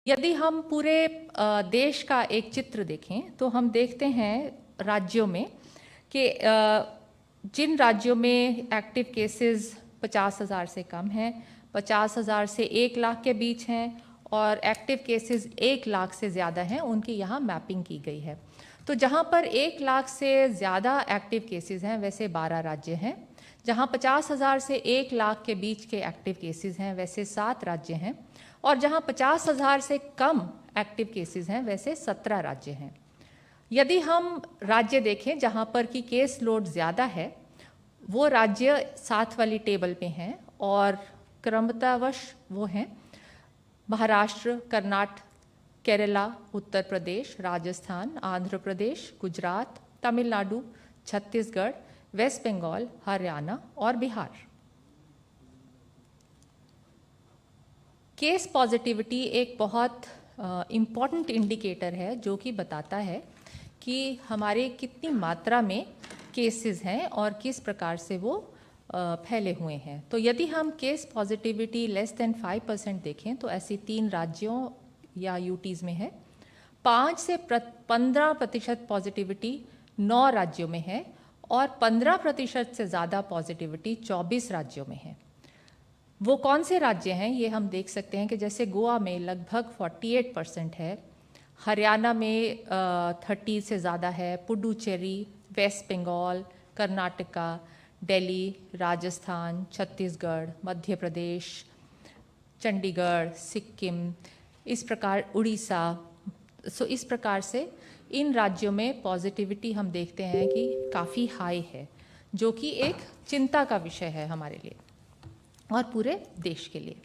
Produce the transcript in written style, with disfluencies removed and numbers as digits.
यदि हम पूरे देश का एक चित्र देखें तो हम देखते हैं राज्यों में कि जिन राज्यों में एक्टिव केसेस 50,000 से कम हैं, 50,000 से 1 लाख के बीच हैं और एक्टिव केसेस 1 लाख से ज़्यादा हैं, उनकी यहाँ मैपिंग की गई है। तो जहाँ पर 1 लाख से ज़्यादा एक्टिव केसेस हैं वैसे 12 राज्य हैं, जहाँ 50,000 से 1 लाख के बीच के एक्टिव केसेस हैं वैसे 7 राज्य हैं, और जहाँ 50,000 से कम एक्टिव केसेस हैं वैसे 17 राज्य हैं। यदि हम राज्य देखें जहाँ पर कि केस लोड ज़्यादा है, वो राज्य 7 वाली टेबल पे हैं और क्रमतावश वो हैं महाराष्ट्र, कर्नाटक, केरला, उत्तर प्रदेश, राजस्थान, आंध्र प्रदेश, गुजरात, तमिलनाडु, छत्तीसगढ़, वेस्ट बंगाल, हरियाणा और बिहार। केस पॉजिटिविटी एक बहुत इम्पॉर्टेंट इंडिकेटर है जो कि बताता है कि हमारे कितनी मात्रा में केसेस हैं और किस प्रकार से वो फैले हुए हैं। तो यदि हम केस पॉजिटिविटी लेस देन 5% देखें तो ऐसी 3 राज्यों या यूटीज़ में है। 5 से 15% पॉजिटिविटी 9 राज्यों में है और 15% से ज़्यादा पॉजिटिविटी 24 राज्यों में है। वो कौन से राज्य हैं ये हम देख सकते हैं कि जैसे गोवा में लगभग 48% है, हरियाणा में 30 से ज़्यादा है, पुडुचेरी, वेस्ट बंगाल, कर्नाटका, दिल्ली, राजस्थान, छत्तीसगढ़, मध्य प्रदेश, चंडीगढ़, सिक्किम, इस प्रकार उड़ीसा। इस प्रकार से इन राज्यों में पॉजिटिविटी हम देखते हैं कि काफ़ी हाई है, जो कि एक चिंता का विषय है हमारे लिए और पूरे देश के लिए।